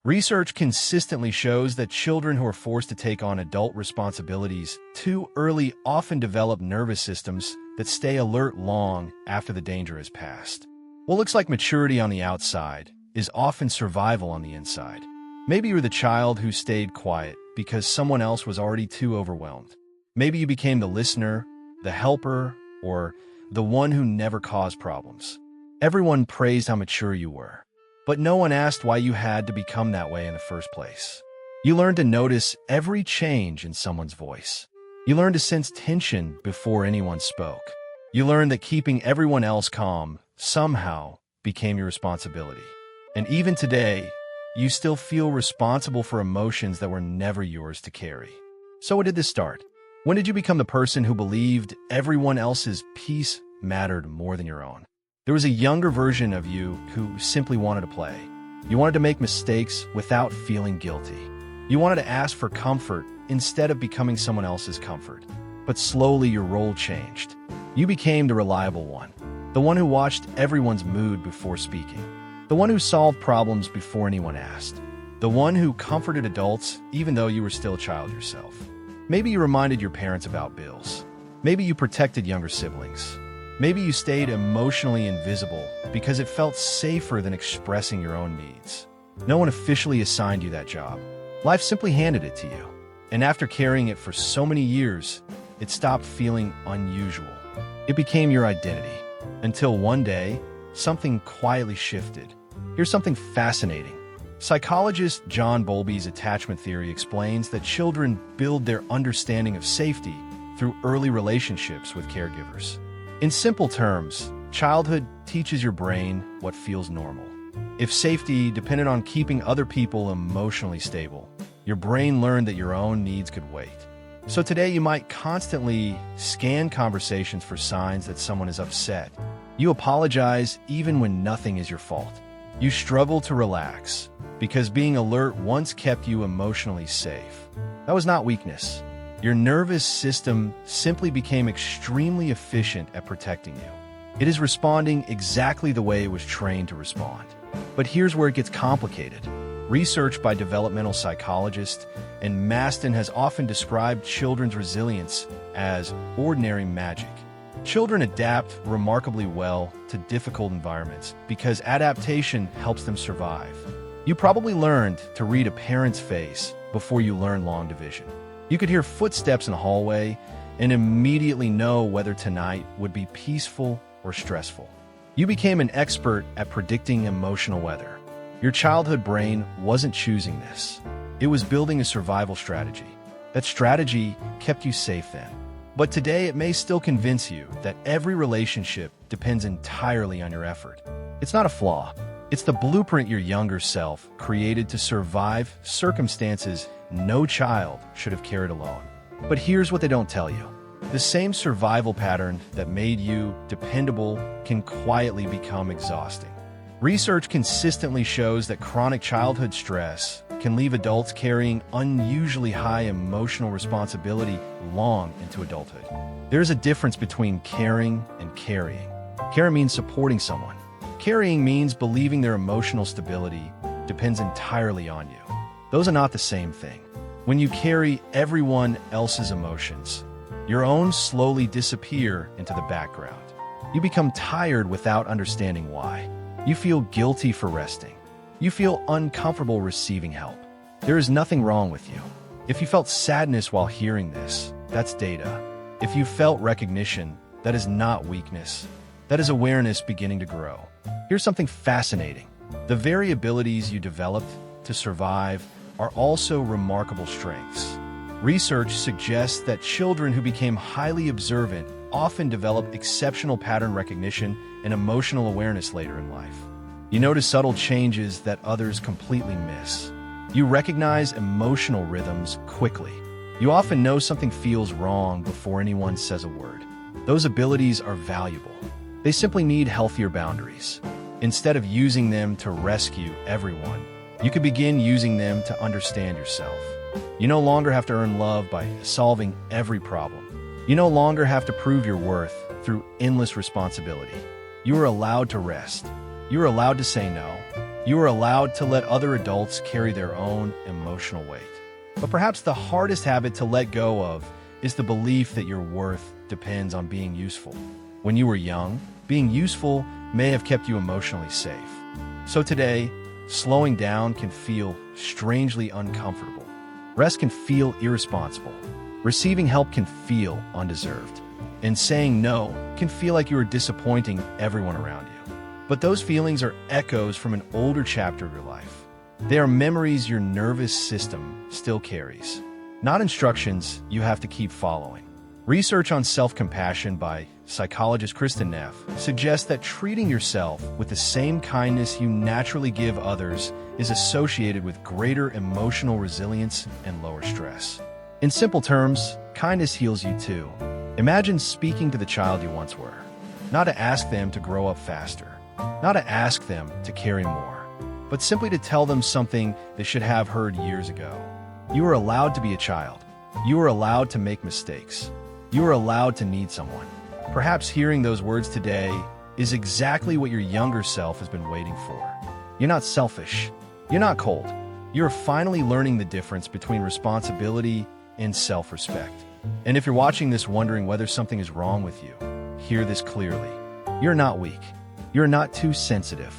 Research consistently shows that children who are forced to take on adult responsibilities too early often develop nervous systems that stay alert long after the danger has passed. What looks like maturity on the outside is often survival on the inside. Maybe you're the child who stayed quiet because someone else was already too overwhelmed. Maybe you became the listener, the helper, or the one who never caused problems. Everyone praised how mature you were, but no one asked why you had to become that way in the first place. You learned to notice every change in someone's voice. You learned to sense tension before anyone spoke. You learned that keeping everyone else calm somehow became your responsibility. And even today, you still feel responsible for emotions that were never yours to carry. So when did this start? When did you become the person who believed everyone else's peace mattered more than your own? There was a younger version of you who simply wanted to play. You wanted to make mistakes without feeling guilty. You wanted to ask for comfort instead of becoming someone else's comfort. But slowly your role changed. You became the reliable one, the one who watched everyone's mood before speaking, the one who solved problems before anyone asked, the one who comforted adults even though you were still a child yourself. Maybe you reminded your parents about bills. Maybe you protected younger siblings. Maybe you stayed emotionally invisible because it felt safer than expressing your own needs. No one officially assigned you that job. Life simply handed it to you. And after carrying it for so many years, it stopped feeling unusual. It became your identity. Until one day, something quietly shifted. Here's something fascinating. Psychologist John Bowlby's attachment theory explains that children build their understanding of safety through early relationships with caregivers. In simple terms, childhood teaches your brain what feels normal. If safety depended on keeping other people emotionally stable, your brain learned that your own needs could wait. So today you might constantly scan conversations for signs that someone is upset. You apologize even when nothing is your fault. You struggle to relax because being alert once kept you emotionally safe. That was not weakness. Your nervous system simply became extremely efficient at protecting you. It is responding exactly the way it was trained to respond. But here's where it gets complicated. Research by developmental psychologists and Maston has often described children's resilience as ordinary magic. Children adapt remarkably well to difficult environments because adaptation helps them survive. You probably learned to read a parent's face before you learned long division. You could hear footsteps in the hallway and immediately know whether tonight would be peaceful or stressful. You became an expert at predicting emotional weather. Your childhood brain wasn't choosing this. It was building a survival strategy. That strategy kept you safe then. But today it may still convince you that every relationship depends entirely on your effort. It's not a flaw. It's the blueprint your younger self created to survive circumstances no child should have carried alone. But here's what they don't tell you. The same survival pattern that made you dependable can quietly become exhausting. Research consistently shows that chronic childhood stress can leave adults carrying unusually high emotional responsibility long into adulthood. There's a difference between caring and carrying. Caring means supporting someone. Carrying means believing their emotional stability depends entirely on you. Those are not the same thing. When you carry everyone else's emotions, your own slowly disappear into the background. You become tired without understanding why. You feel guilty for resting. You feel uncomfortable receiving help. There is nothing wrong with you. If you felt sadness while hearing this, that's data. If you felt recognition, that is not weakness. That is awareness beginning to grow. Here's something fascinating. The very abilities you developed to survive are also remarkable strengths. Research suggests that children who became highly observant often develop exceptional pattern recognition and emotional awareness later in life. You notice subtle changes that others completely miss. You recognize emotional rhythms quickly. You often know something feels wrong before anyone says a word. Those abilities are valuable. They simply need healthier boundaries. Instead of using them to rescue everyone, you could begin using them to understand yourself. You no longer have to earn love by solving every problem. You no longer have to prove your worth through endless responsibility. You are allowed to rest. You are allowed to say no. You are allowed to let other adults carry their own emotional weight. But perhaps the hardest habit to let go of is the belief that your worth depends on being useful. When you were young, being useful may have kept you emotionally safe. So today, slowing down can feel strangely uncomfortable. Rest can feel irresponsible. Receiving help can feel undeserved. And saying no can feel like you are disappointing everyone around you. But those feelings are echoes from an older chapter of your life. They are memories your nervous system still carries, not instructions you have to keep following. Research on self-compassion by psychologist Kristen Neff suggests that treating yourself with the same kindness you naturally give others is associated with greater emotional resilience and lower stress. In simple terms, kindness heals you too. Imagine speaking to the child you once were, not to ask them to grow up faster, not to ask them to carry more, but simply to tell them something they should have heard years ago. You are allowed to be a child. You are allowed to make mistakes. You are allowed to need someone. Perhaps hearing those words today is exactly what your younger self has been waiting for. You're not selfish. You're not cold. You're finally learning the difference between responsibility and self-respect. And if you're watching this wondering whether something is wrong with you, hear this clearly. You're not weak. You're not too sensitive.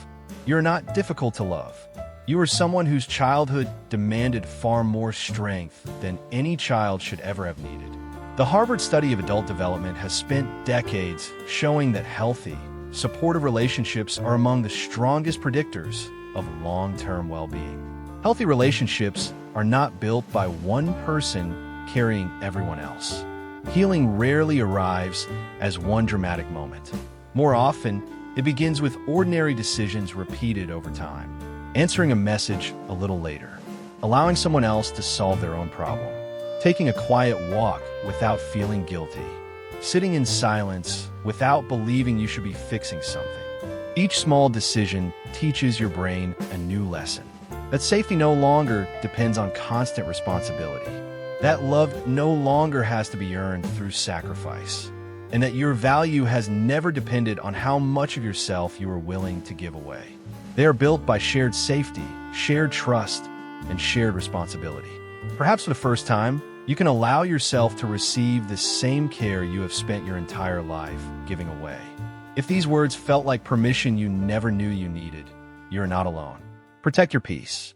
You're not difficult to love. You are someone whose childhood demanded far more strength than any child should ever have needed. The Harvard study of adult development has spent decades showing that healthy, supportive relationships are among the strongest predictors of long-term well-being. Healthy relationships are not built by one person carrying everyone else. Healing rarely arrives as one dramatic moment. More often, it begins with ordinary decisions repeated over time. Answering a message a little later, allowing someone else to solve their own problem, taking a quiet walk without feeling guilty, sitting in silence without believing you should be fixing something. Each small decision teaches your brain a new lesson. That safety no longer depends on constant responsibility. That love no longer has to be earned through sacrifice. And that your value has never depended on how much of yourself you are willing to give away. They are built by shared safety, shared trust, and shared responsibility. Perhaps for the first time, you can allow yourself to receive the same care you have spent your entire life giving away. If these words felt like permission you never knew you needed, you're not alone. Protect your peace.